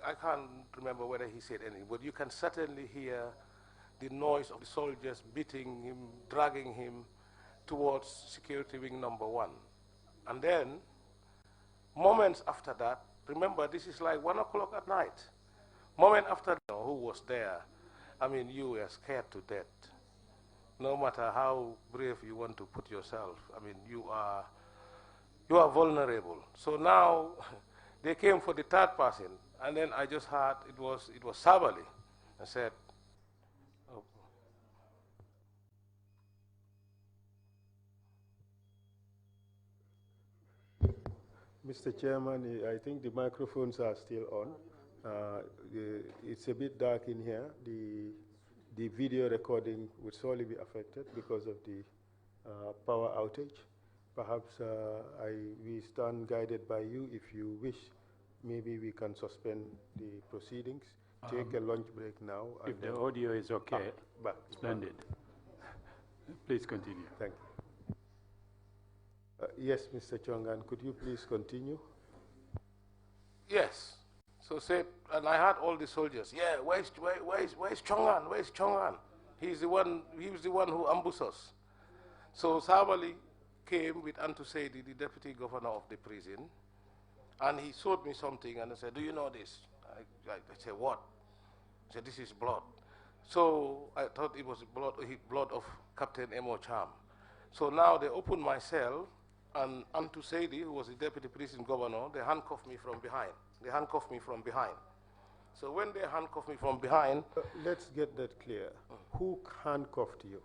I can't remember whether he said anything, but you can certainly hear the noise of the soldiers beating him, dragging him towards security wing #1. And then, moments after that, remember this is like 1 o'clock at night. Moment after that, who was there, I mean, you were scared to death. No matter how brave you want to put yourself, I mean, you are vulnerable. So now, they came for the third person, and then I just heard it was Sabali. I said, oh. Mr. Chairman, I think the microphones are still on. It's a bit dark in here. The video recording would sorely be affected because of the power outage. Perhaps we stand guided by you. If you wish, maybe we can suspend the proceedings, take a lunch break now. If the audio is okay, splendid. Please continue. Thank you. Yes, Mr. Chongan, could you please continue? Yes. So said, and I heard all the soldiers. Yeah, where's Chongan? Where's Chongan? He was the one who ambushed us. So Sabali came with Antusedi, the deputy governor of the prison, and he showed me something, and I said, "Do you know this?" I said, "What?" He said, "This is blood." So I thought it was blood of Captain Emo Cham. So now they opened my cell, and Antusedi, who was the deputy prison governor, they handcuffed me from behind. They handcuffed me from behind. So when they handcuffed me from behind... let's get that clear. Who handcuffed you?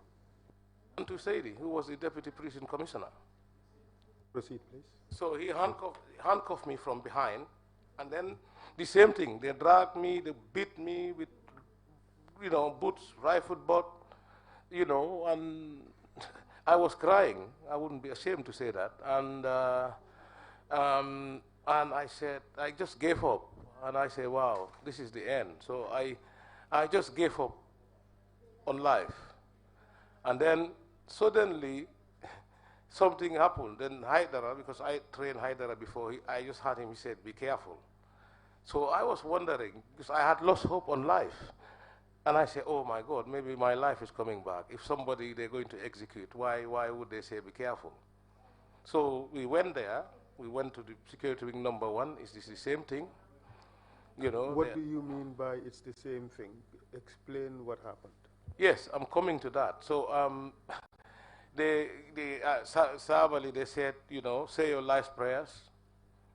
Antusedi, who was the deputy prison commissioner. Proceed, please. So he handcuffed me from behind, and then the same thing. They dragged me, they beat me with, boots, rifle butt, and I was crying. I wouldn't be ashamed to say that. And I said, I just gave up. And I said, wow, this is the end. So I just gave up on life. And then suddenly, something happened. Then Haidara, because I trained Haidara before, I just heard him, he said, be careful. So I was wondering, because I had lost hope on life. And I said, oh my God, maybe my life is coming back. If somebody they're going to execute, why would they say be careful? So we went there. We went to the security wing #1. Is this the same thing? What do you mean by it's the same thing? Explain what happened. Yes, I'm coming to that. So Sabali, they said, say your last prayers.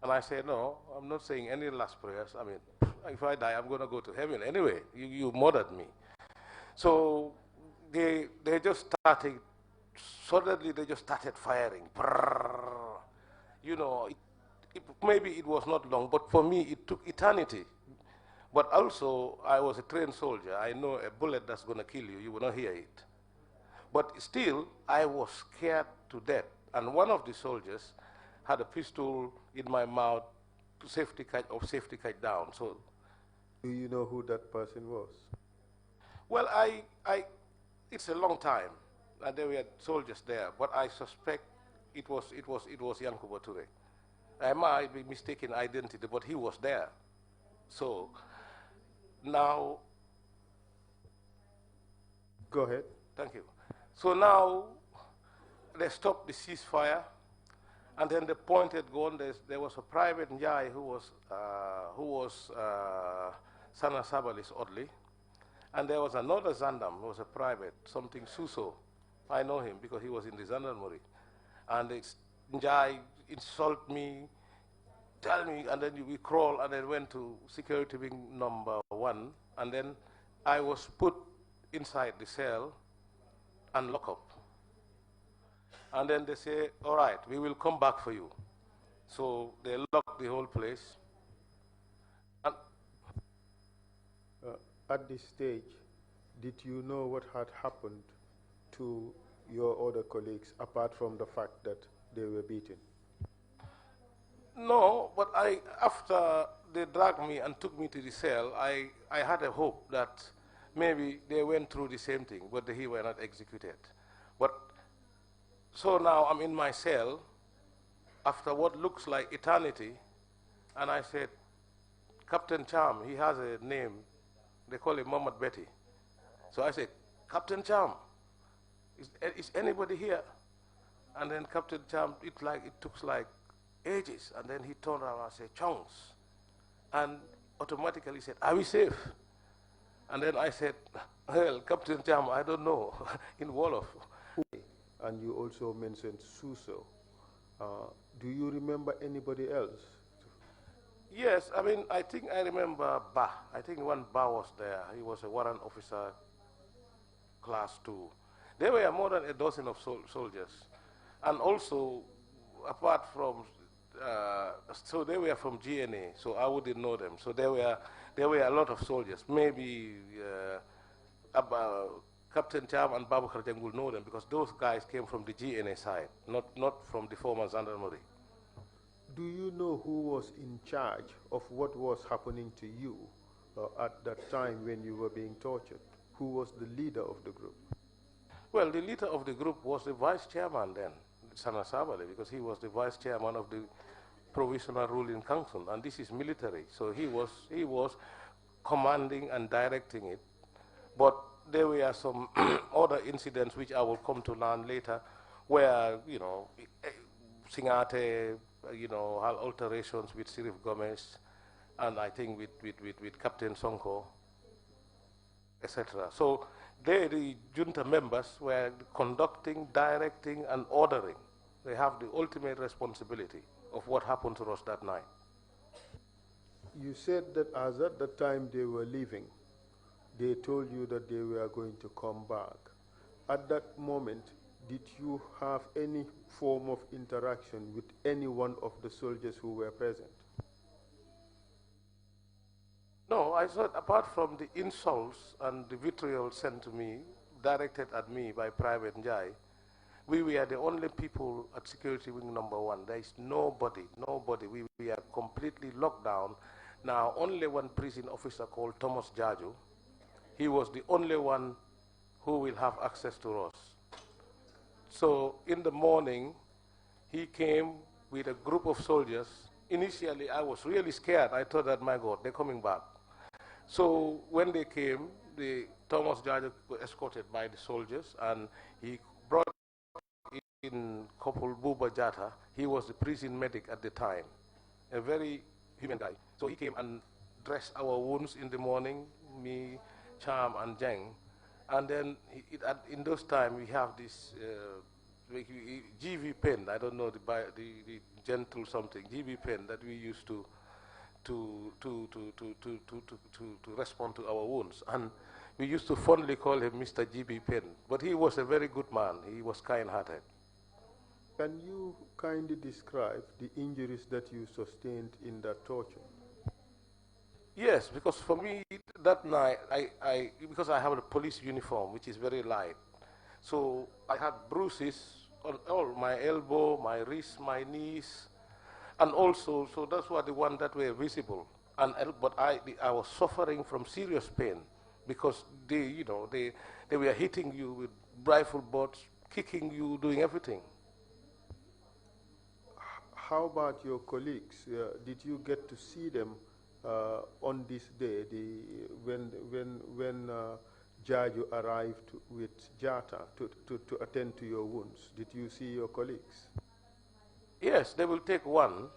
And I said, no, I'm not saying any last prayers. I mean, if I die, I'm going to go to heaven anyway. You murdered me. So they just started, suddenly they just started firing. Maybe it was not long, but for me it took eternity. But also, I was a trained soldier. I know a bullet that's going to kill you, you will not hear it. But still, I was scared to death. And one of the soldiers had a pistol in my mouth to safety catch down. So, do you know who that person was? Well, it's a long time, and there were soldiers there. But I suspect it was Yankuba Toure. I might be mistaken identity, but he was there. So now, go ahead. Thank you. So now they stopped the ceasefire, and then they pointed gun. There was a private Njai who was Sana Sabali's oddly, and there was another Zandam who was a private, something Suso. I know him because he was in the Zandarmuri. And Njai insult me, tell me, and then we crawl, and then went to security wing #1, and then I was put inside the cell and locked up. And then they say, all right, we will come back for you. So they locked the whole place. And at this stage, did you know what had happened to your other colleagues, apart from the fact that they were beaten? No, but after they dragged me and took me to the cell, I had a hope that maybe they went through the same thing, but they were not executed. But so now I'm in my cell after what looks like eternity, and I said, Captain Charm, he has a name, they call him Muhammad Betty. So I said, Captain Charm, is anybody here? And then Captain Charm, it took like ages, and then he turned around and said, Chongs. And automatically he said, are we safe? And then I said, well, Captain Charm, I don't know, in Wolof. And you also mentioned Suso. Do you remember anybody else? Yes, I mean, I think I remember Ba. I think one Ba was there. He was a warrant officer, class 2. There were more than a dozen of soldiers. And also, apart from, so they were from GNA, so I wouldn't know them. So there were a lot of soldiers. Maybe Captain Cham and Babu Kharjang will know them because those guys came from the GNA side, not from the former gendarmerie. Do you know who was in charge of what was happening to you at that time when you were being tortured? Who was the leader of the group? Well, the leader of the group was the vice chairman then, Sana Sabale, because he was the vice chairman of the provisional ruling council, and this is military. So he was commanding and directing it. But there were some other incidents which I will come to learn later, where, you know, Singate, you know, had alterations with Sirif Gomez, and I think with Captain Sonko, etc. So they, the junta members, were conducting, directing, and ordering. They have the ultimate responsibility of what happened to us that night. You said that as at the time they were leaving, they told you that they were going to come back. At that moment, did you have any form of interaction with any one of the soldiers who were present? No, I thought apart from the insults and the vitriol sent to me, directed at me by Private Njai, we were the only people at Security Wing number 1. There is nobody. We are completely locked down. Now, only one prison officer called Thomas Jaju, he was the only one who will have access to us. So in the morning, he came with a group of soldiers. Initially, I was really scared. I thought that, my God, they're coming back. So when they came, Thomas Jaju was escorted by the soldiers, and he brought in Corporal Buba Jata. He was the prison medic at the time, a very human guy. So he came and dressed our wounds in the morning, me, Cham, and Jeng. And then in those times, we have this GV pen. I don't know the gentle something, GV pen that we used to respond to our wounds. And we used to fondly call him Mr. GB Pen. But he was a very good man. He was kind-hearted. Can you kindly describe the injuries that you sustained in that torture? Yes, because for me, that night, because I have a police uniform, which is very light, so I had bruises on all my elbow, my wrist, my knees, and also, so that's what the one that were visible. But I was suffering from serious pain because they were hitting you with rifle butts, kicking you, doing everything. How about your colleagues? Did you get to see them on this day, when Jaju arrived with Jata to attend to your wounds? Did you see your colleagues? Yes, they will take one,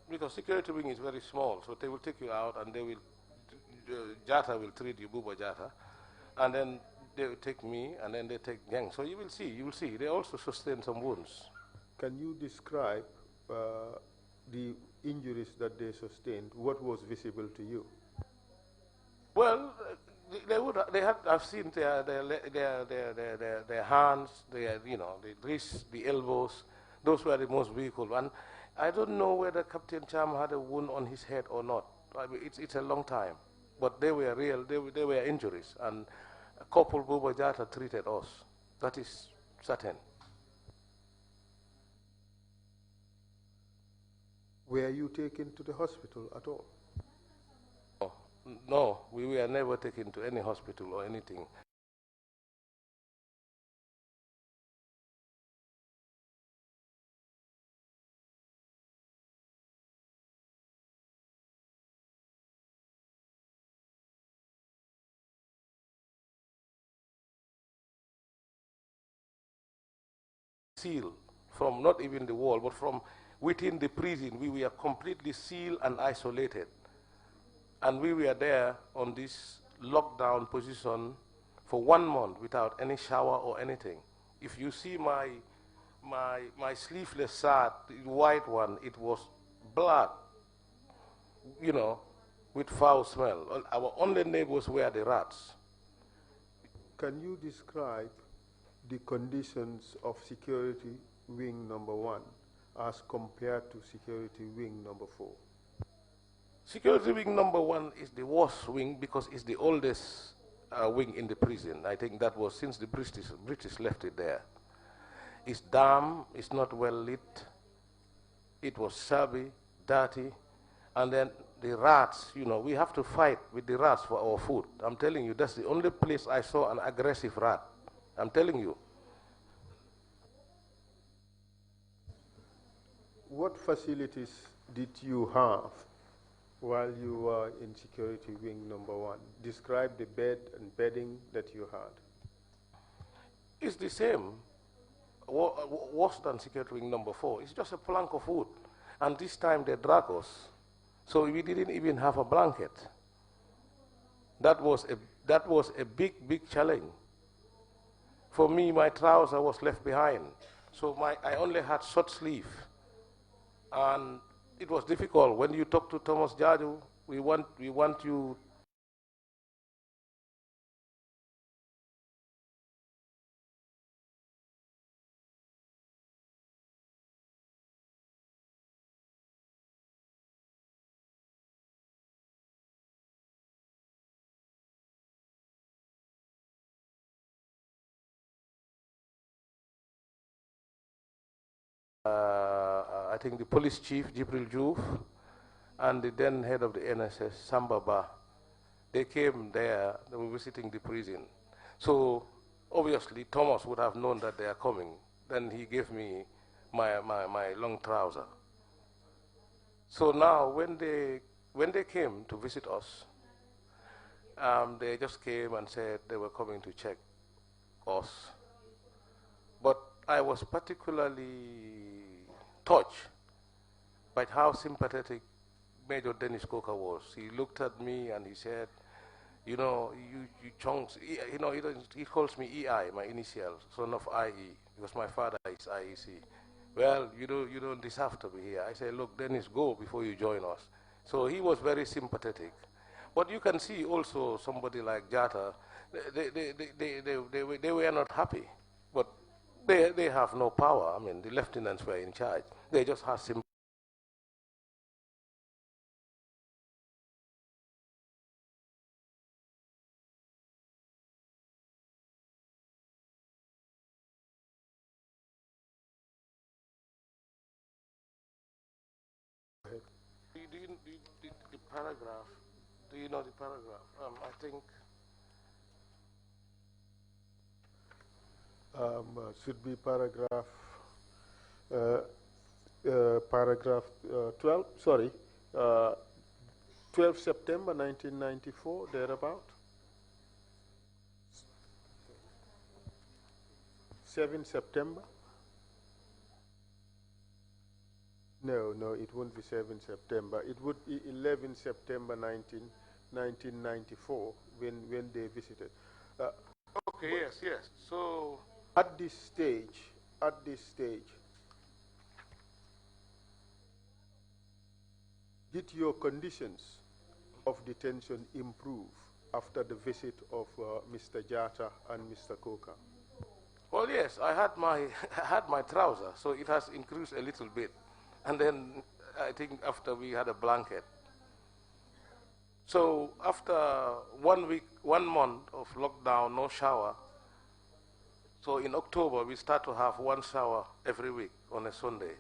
because security wing is very small, so they will take you out and they will, Jata will treat you, Buba Jata, and then they will take me, and then they take Gang. So you will see, they also sustain some wounds. Can you describe the injuries that they sustained? What was visible to you? Well, I've seen their hands, their, the wrists, the elbows. Those were the most visible. And I don't know whether Captain Cham had a wound on his head or not. I mean, it's a long time. But they were real, they were injuries. And Corporal Buba Jata treated us. That is certain. Were you taken to the hospital at all? No, we were never taken to any hospital or anything. sealed from not even the wall, but from within the prison. We were completely sealed and isolated. And we were there on this lockdown position for 1 month without any shower or anything. If you see my sleeveless shirt, the white one, it was black, you know, with foul smell. Our only neighbors were the rats. Can you describe the conditions of security wing number 1 as compared to security wing number 4? Security wing number 1 is the worst wing because it's the oldest wing in the prison. I think that was since the British left it there. It's damp, it's not well lit, it was shabby, dirty, and then the rats, you know, we have to fight with the rats for our food. I'm telling you, that's the only place I saw an aggressive rat. I'm telling you. What facilities did you have while you were in security wing number 1? Describe the bed and bedding that you had. It's the same, worse than security wing number 4. It's just a plank of wood. And this time they dragged us. So we didn't even have a blanket. That was a big challenge. For me, my trouser was left behind. So I only had short sleeve. And it was difficult. When you talk to Thomas Jaju, we want you. I think the police chief, Jibril Jouf, and the then head of the NSS, Samba Ba, they came there, they were visiting the prison. So obviously Thomas would have known that they are coming. Then he gave me my long trouser. So now when they came to visit us, they just came and said they were coming to check us. But I was particularly touched by how sympathetic Major Dennis Coker was. He looked at me and he said, you know, you chunks, you know, he calls me EI, my initials, son of IE, because my father is IEC. Well, you don't deserve to be here. I said, look, Dennis, go before you join us. So he was very sympathetic. But you can see also somebody like Jatta, they were not happy. But they have no power. I mean, the lieutenants were in charge. They just had sympathy. The paragraph, do you know the paragraph? I think should be paragraph 12, sorry, 12 September 1994, thereabout. 7 September? No, it won't be 7 September. It would be 11 September 1994 when they visited. okay, yes. So at this stage, did your conditions of detention improve after the visit of Mr. Jatta and Mr. Coker? well, yes, I had my trouser, so it has increased a little bit. And then I think after we had a blanket. So after 1 week, 1 month of lockdown, no shower. So in October, we start to have 1 shower every week on a Sunday.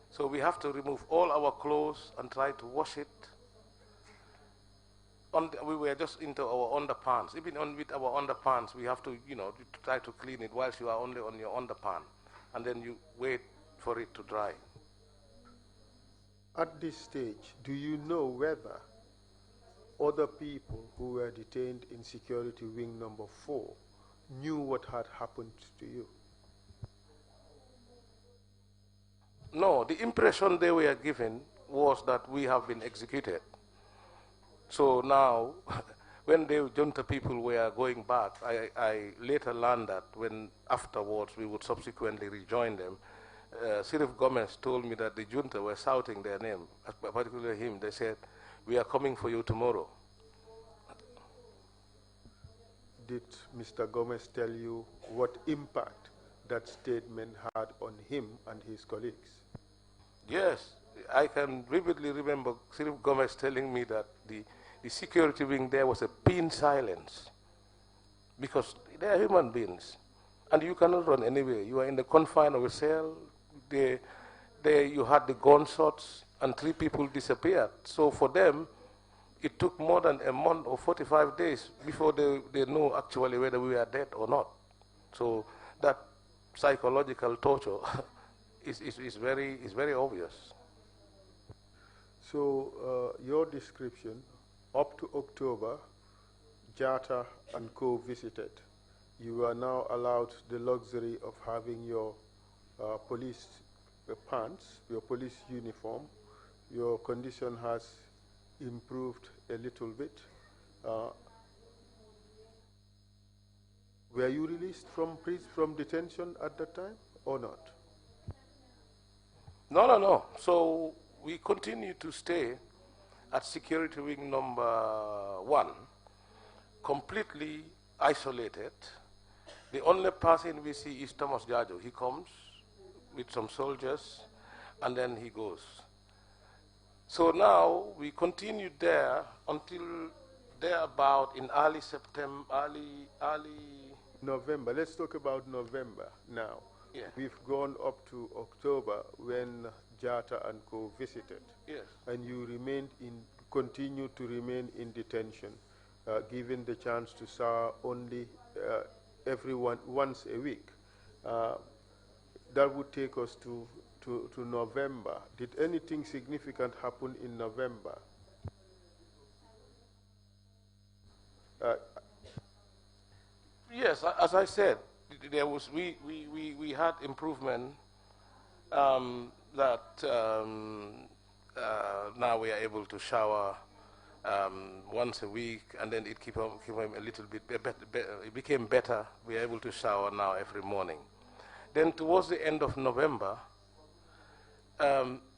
So we have to remove all our clothes and try to wash it. We were just into our underpants. Even with our underpants, we have to, try to clean it whilst you are only on your underpants. And then you wait for it to dry. At this stage, do you know whether other people who were detained in security wing number 4 knew what had happened to you? No, the impression they were given was that we have been executed. So now, when the junta people were going back, I later learned that when afterwards we would subsequently rejoin them, Sirif Gomez told me that the junta were shouting their name, particularly him. They said, "We are coming for you tomorrow." Did Mr. Gomez tell you what impact that statement had on him and his colleagues? Yes, I can vividly remember Sirif Gomez telling me that the security wing there was a pin silence because they are human beings and you cannot run anywhere. You are in the confine of a cell. You had the gunshots and 3 people disappeared. So for them, it took more than a month or 45 days before they knew actually whether we were dead or not. So that psychological torture is very obvious. So your description, up to October, Jata and Co visited. You are now allowed the luxury of having your police pants, your police uniform. Your condition has improved a little bit. Were you released from detention at that time or not? No. So we continue to stay at security wing number 1, completely isolated. The only person we see is Thomas Jajo. He comes with some soldiers and then he goes. So now we continued there until there about in early September, early November. Let's talk about November now. Yeah. We've gone up to October when Jata and Co visited. Yes. And you continued to remain in detention, given the chance to serve only once a week. That would take us to November. Did anything significant happen in November? Yes, as I said, we had improvement that now we are able to shower once a week, and then it became a little bit better. It became better. We are able to shower now every morning. Then towards the end of November,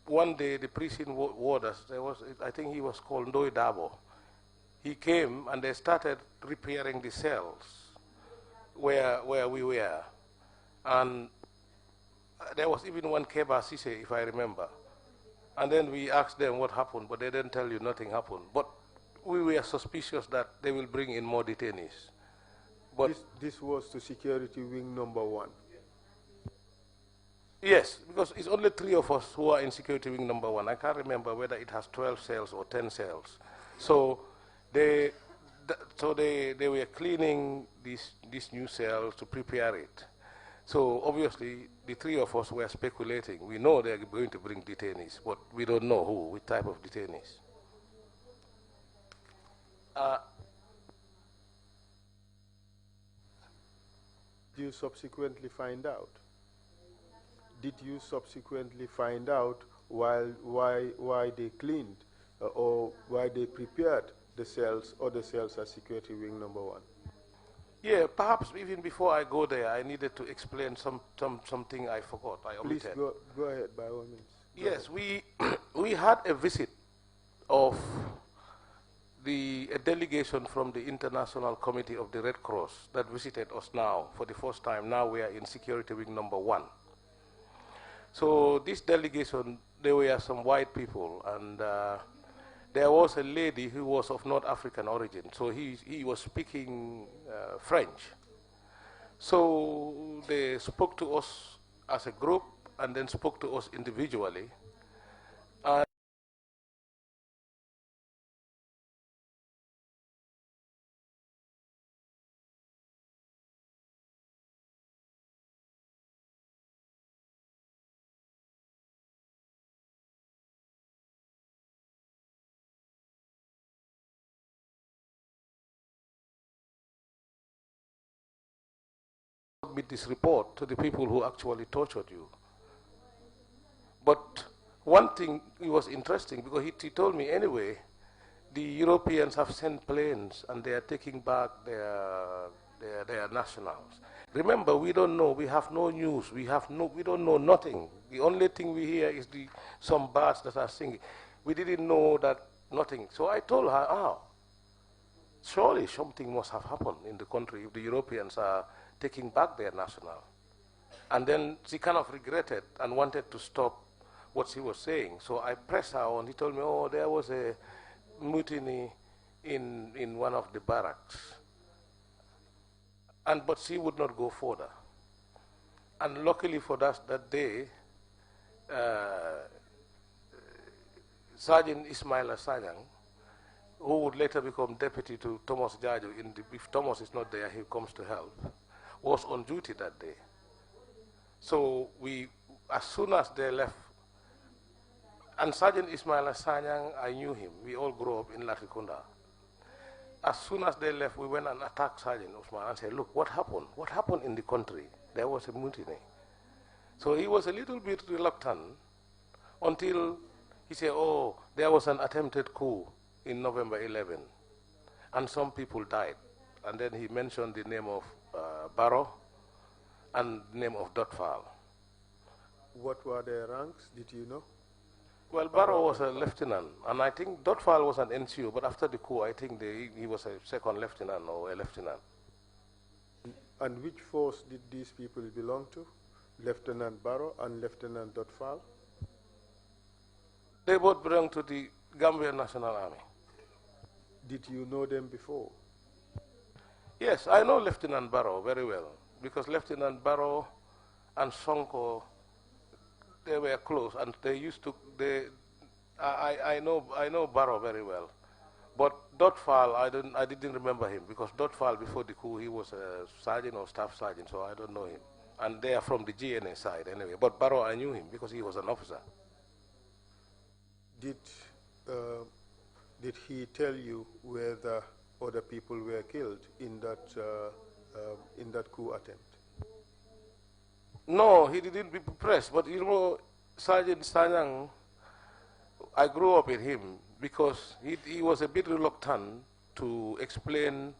one day the prison warders, I think he was called Ndoi Dabo. He came and they started repairing the cells where we were. And there was even one Keba Sise, if I remember. And then we asked them what happened, but they didn't tell you nothing happened. But we were suspicious that they will bring in more detainees. But this was to security wing number 1. Yes, because it's only 3 of us who are in security wing number 1. I can't remember whether it has 12 cells or 10 cells. So they were cleaning these new cells to prepare it. So obviously the 3 of us were speculating. We know they're going to bring detainees, but we don't know who, which type of detainees. Did you subsequently find out? Did you subsequently find out why they cleaned or why they prepared the cells or the cells at security wing number 1? Yeah, perhaps even before I go there, I needed to explain something I forgot, I omitted. Please go ahead, by all means. Yes, we had a visit of a delegation from the International Committee of the Red Cross that visited us now for the first time. Now we are in security wing number 1. So this delegation, there were some white people, and there was a lady who was of North African origin. So he was speaking French. So they spoke to us as a group and then spoke to us individually. Submit this report to the people who actually tortured you. But one thing, it was interesting because he told me anyway, the Europeans have sent planes and they are taking back their nationals. Remember, we don't know, we have no news, we don't know nothing. The only thing we hear is some birds that are singing. We didn't know that nothing. So I told her, surely something must have happened in the country if the Europeans are taking back their national. And then she kind of regretted and wanted to stop what she was saying. So I pressed her on. He told me, oh, there was a mutiny in one of the barracks. But she would not go further. And luckily for us that day, Sergeant Ismaila Sanyang, who would later become deputy to Thomas Jaju, if Thomas is not there, he comes to help, was on duty that day. So as soon as they left, and Sergeant Ismaila Sanyang, I knew him. We all grew up in Latrikunda. As soon as they left, we went and attacked Sergeant Usman and said, look, what happened? What happened in the country? There was a mutiny. So he was a little bit reluctant until he said, oh, there was an attempted coup in November 11, and some people died. And then he mentioned the name of Barrow and the name of Dotfal. What were their ranks? Did you know? Well, Barrow was a lieutenant, and I think Dotfal was an NCO, but after the coup, I think he was a second lieutenant or a lieutenant. And which force did these people belong to? Lieutenant Barrow and Lieutenant Dotfal? They both belong to the Gambian National Army. Did you know them before? Yes, I know Lieutenant Barrow very well, because Lieutenant Barrow and Sonko, they were close, and they used to. I know Barrow very well, but Dotfal, I didn't remember him because Dotfal before the coup he was a sergeant or staff sergeant, so I don't know him. And they are from the GNA side anyway. But Barrow, I knew him because he was an officer. Did he tell you whether other people were killed in that coup attempt? No, he didn't be pressed. But you know, Sergeant Sanyang, I grew up with him because he was a bit reluctant to explain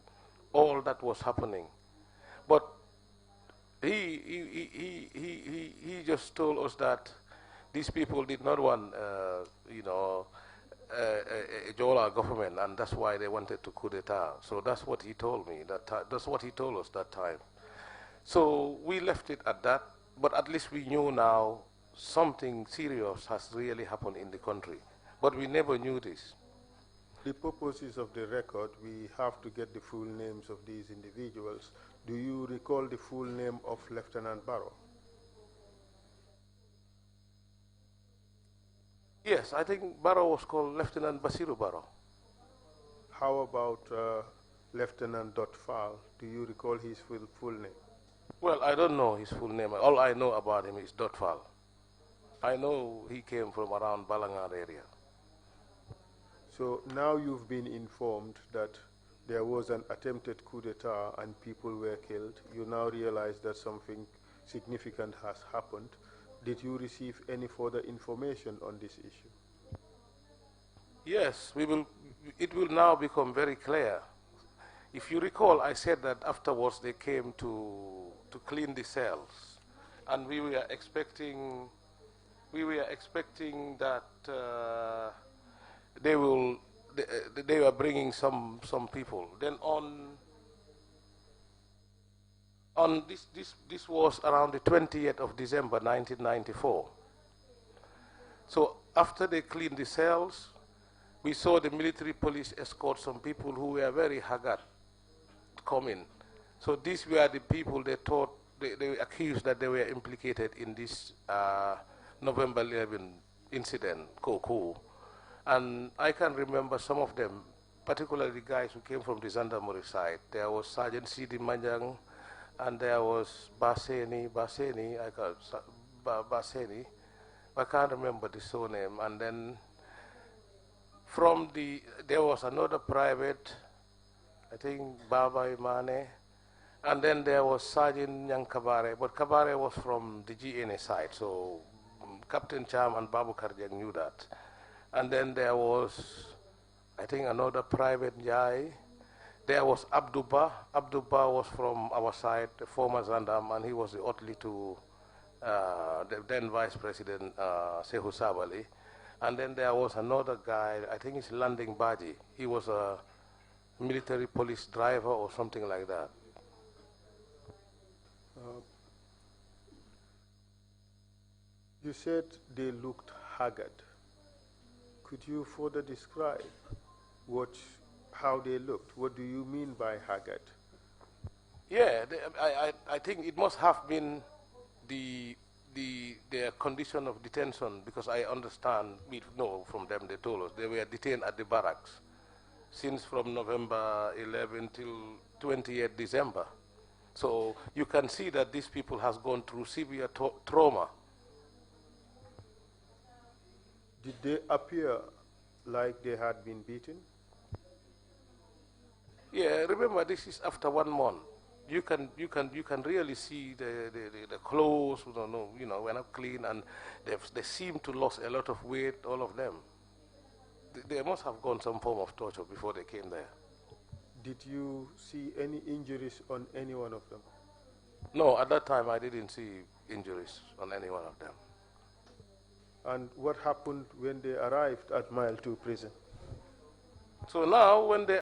all that was happening. But he just told us that these people did not want, a Jola government, and that's why they wanted to coup d'etat. So that's what he told me. That's what he told us that time. So we left it at that. But at least we knew now something serious has really happened in the country. But we never knew this. The purposes of the record, we have to get the full names of these individuals. Do you recall the full name of Lieutenant Barrow? Yes, I think Barrow was called Lieutenant Basiru Barrow. How about Lieutenant Dotfal? Do you recall his full name? Well, I don't know his full name. All I know about him is Dotfal. I know he came from around Balangar area. So now you've been informed that there was an attempted coup d'etat and people were killed. You now realize that something significant has happened. Did you receive any further information on this issue? Yes, it will now become very clear. If you recall, I said that afterwards they came to clean the cells, and we were expecting that they were bringing some people. Then on this was around the 20th of December 1994. So after they cleaned the cells, we saw the military police escort some people who were very haggard come in. So these were the people they thought, they accused that they were implicated in this November 11 incident, coup. And I can remember some of them, particularly the guys who came from the Gendarmerie side. There was Sergeant Sidi Manjang, and there was Baseni, I can't remember the surname. And then there was another private, I think Baba Imane, and then there was Sergeant Nyang Kabare, but Kabare was from the GNA side, so Captain Cham and Babu Karjang knew that. And then there was, I think, another private guy. There was Abduba. Abduba was from our side, the former Zandam, and he was the orderly to the then Vice President Sehu Sabali. And then there was another guy, I think it's Landing Baji. He was a military police driver or something like that. You said they looked haggard. Could you further describe how they looked? What do you mean by haggard? Yeah, I think it must have been their condition of detention, because I understand, we know from them, they told us, they were detained at the barracks since from November 11 till 28th December. So you can see that these people has gone through severe trauma. Did they appear like they had been beaten? Yeah, remember this is after 1 month. You can really see the clothes, were not clean, and they seem to lose a lot of weight, all of them. They must have gone some form of torture before they came there. Did you see any injuries on any one of them? No, at that time I didn't see injuries on any one of them. And what happened when they arrived at Mile 2 prison? So now when they